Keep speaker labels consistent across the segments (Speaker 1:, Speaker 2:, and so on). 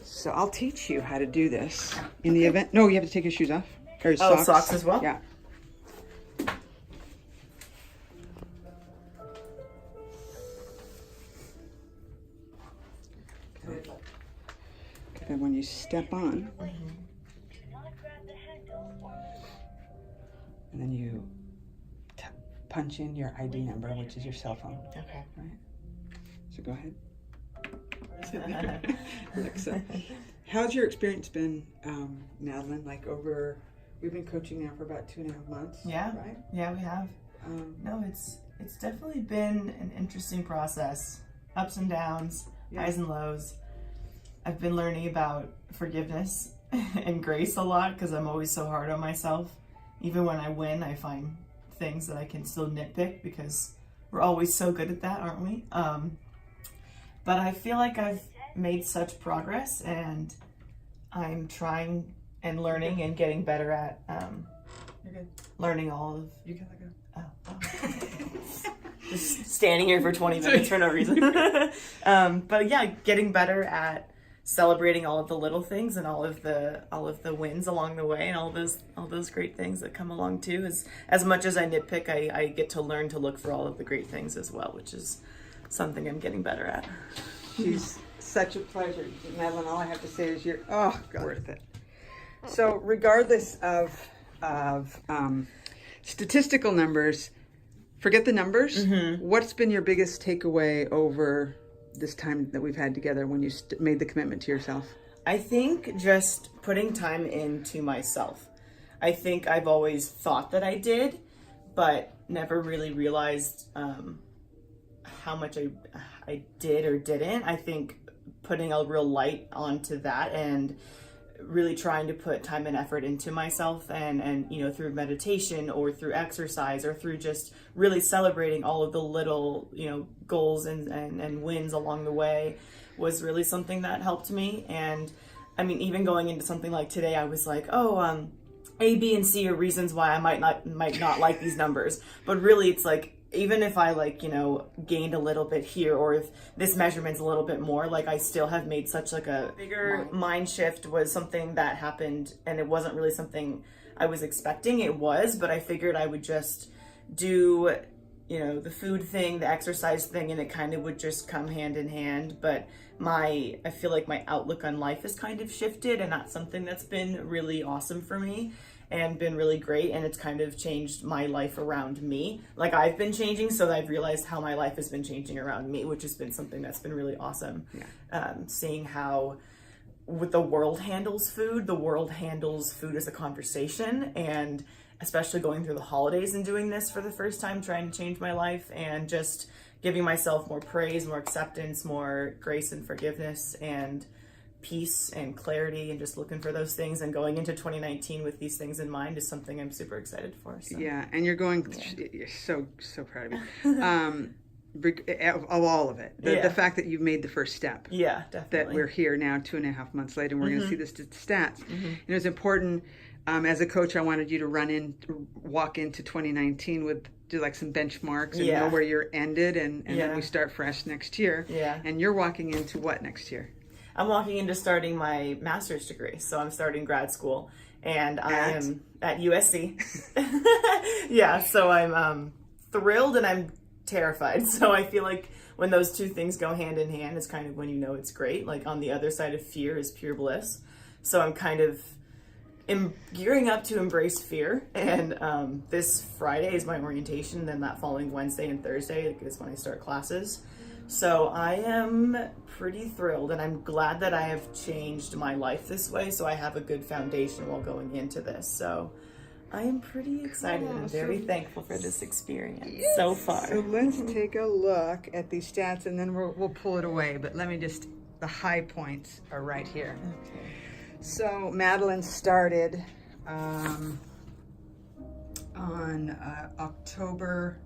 Speaker 1: So I'll teach you how to do this in the event. No, you have to take your shoes off. Or your
Speaker 2: Oh, socks as well?
Speaker 1: Yeah. Okay. Then when you step on, and then you punch in your ID number, which is your cell phone.
Speaker 2: Okay.
Speaker 1: Right? So go ahead. Alexa. How's your experience been, Madeline? Like we've been coaching now for about 2.5 months.
Speaker 2: Yeah.
Speaker 1: Right?
Speaker 2: Yeah, we have. No, it's definitely been an interesting process. Ups and downs, highs and lows. I've been learning about forgiveness and grace a lot because I'm always so hard on myself. Even when I win, I find things that I can still nitpick because we're always so good at that, aren't we? But I feel like I've made such progress, and I'm trying and learning and getting better at
Speaker 1: You're good.
Speaker 2: learning all of.
Speaker 1: You can let go.
Speaker 2: Oh. Just standing here for 20 minutes for no reason. But yeah, getting better at celebrating all of the little things and all of the wins along the way, and all those great things that come along too. As much as I nitpick, I get to learn to look for all of the great things as well, which is something I'm getting better at.
Speaker 1: She's such a pleasure, Madeline. All I have to say is you're worth it. So regardless of statistical numbers, forget the numbers.
Speaker 2: Mm-hmm.
Speaker 1: What's been your biggest takeaway over this time that we've had together when you made the commitment to yourself?
Speaker 2: I think just putting time into myself. I think I've always thought that I did, but never really realized how much I did or didn't. I think putting a real light onto that and really trying to put time and effort into myself, and through meditation or through exercise or through just really celebrating all of the little goals and wins along the way was really something that helped me. And I mean, even going into something like today, I was like, A, B, and C are reasons why I might not like these numbers, but really it's like, even if I gained a little bit here, or if this measurement's a little bit more, I still have made such a bigger mind shift. Was something that happened, and it wasn't really something I was expecting. It was, but I figured I would just do, the food thing, the exercise thing, and it kind of would just come hand in hand. But I feel like my outlook on life has kind of shifted, and that's something that's been really awesome for me and been really great, and it's kind of changed my life around me. I've been changing, so I've realized how my life has been changing around me, which has been something that's been really awesome. Yeah. Seeing how the world handles food as a conversation, and especially going through the holidays and doing this for the first time, trying to change my life, and just giving myself more praise, more acceptance, more grace and forgiveness, and peace and clarity, and just looking for those things, and going into 2019 with these things in mind is something I'm super excited for. So.
Speaker 1: Yeah, and you're so proud of you. Of all of it, the fact that you've made the first step.
Speaker 2: Yeah, definitely.
Speaker 1: That we're here now 2.5 months later, and we're going to see the stats. And it was important. As a coach, I wanted you to walk into 2019 do some benchmarks and know where you're ended, and then we start fresh next year. Yeah. And you're walking into what next year?
Speaker 2: I'm walking into starting my master's degree. So I'm starting grad school, and I am at USC. Yeah, so I'm thrilled and I'm terrified. So I feel like when those two things go hand in hand is kind of when it's great. On the other side of fear is pure bliss. So I'm kind of gearing up to embrace fear. And this Friday is my orientation. And then that following Wednesday and Thursday is when I start classes. So I am pretty thrilled, and I'm glad that I have changed my life this way, so I have a good foundation while going into this. So I am pretty excited and very thankful for this experience so far.
Speaker 1: So let's take a look at these stats, and then we'll pull it away. But let me the high points are right here. Okay. So Madeline started on October.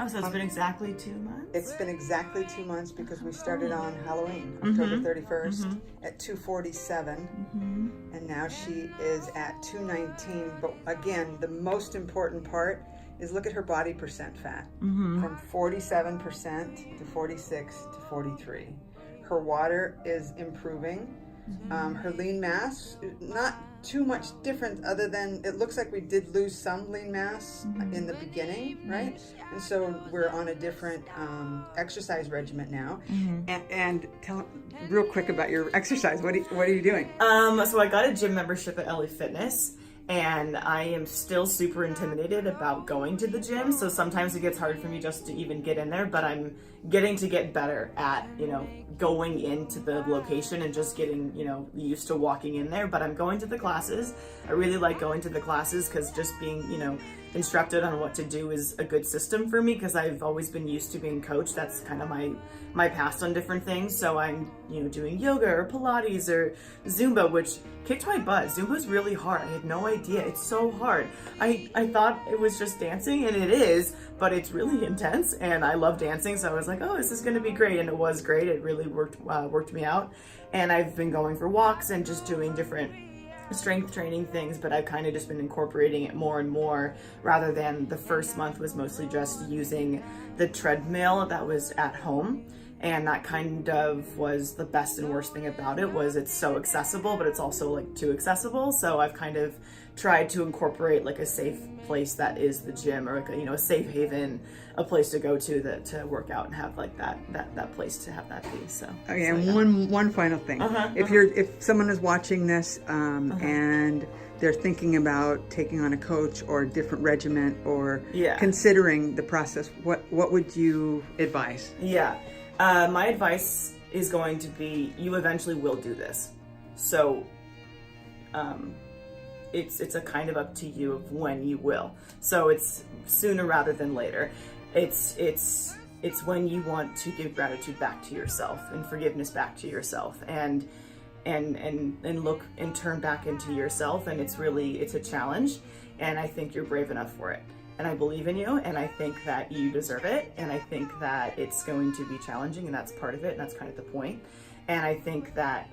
Speaker 2: So it's been exactly 2 months?
Speaker 1: It's been exactly 2 months because we started on Halloween, October 31st at 247. And now she is at 219. But again, the most important part is look at her body percent fat. From 47% to 46 to 43. her water is improving. Her lean mass, not too much different other than it looks like we did lose some lean mass in the beginning, right? And so we're on a different exercise regimen now. And tell real quick about your exercise. What are you doing?
Speaker 2: So I got a gym membership at LA Fitness, and I am still super intimidated about going to the gym. So sometimes it gets hard for me just to even get in there, but I'm getting to get better at, going into the location and just getting, used to walking in there. But I'm going to the classes. I really like going to the classes because just being, instructed on what to do is a good system for me because I've always been used to being coached. That's kind of my past on different things. So I'm, doing yoga or Pilates or Zumba, which kicked my butt. Zumba's really hard. I had no idea. It's so hard. I thought it was just dancing, and it is, but it's really intense, and I love dancing. So I was like, oh, this is going to be great. And it was great. It really worked me out. And I've been going for walks and just doing different strength training things, but I've kind of just been incorporating it more and more rather than the first month was mostly just using the treadmill that was at home. And that kind of was the best and worst thing about it was it's so accessible, but it's also like too accessible. So I've kind of tried to incorporate like a safe place that is the gym, or like a safe haven, a place to go to work out and have like that place to have that be. So
Speaker 1: okay, so, and one final thing. If someone is watching this and they're thinking about taking on a coach or a different regiment or considering the process, what would you advise?
Speaker 2: My advice is going to be, you eventually will do this. So it's a kind of up to you of when you will. So it's sooner rather than later. It's when you want to give gratitude back to yourself and forgiveness back to yourself and look and turn back into yourself. And it's a challenge. And I think you're brave enough for it. And I believe in you, and I think that you deserve it, and I think that it's going to be challenging, and that's part of it, and that's kind of the point. And I think that,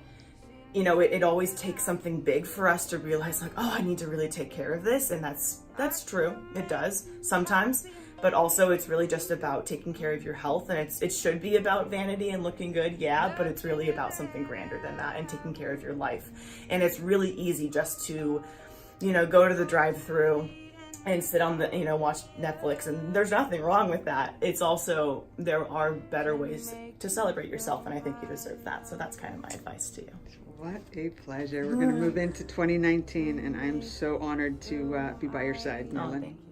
Speaker 2: it always takes something big for us to realize, like, oh, I need to really take care of this, and that's true. It does sometimes, but also it's really just about taking care of your health, and it should be about vanity and looking good, but it's really about something grander than that, and taking care of your life. And it's really easy just to, go to the drive-thru and sit on the, watch Netflix, and there's nothing wrong with that. It's also, there are better ways to celebrate yourself, and I think you deserve that. So that's kind of my advice to you.
Speaker 1: What a pleasure. We're going to move into 2019, and I'm so honored to be by your side, Madeline.
Speaker 2: Thank you.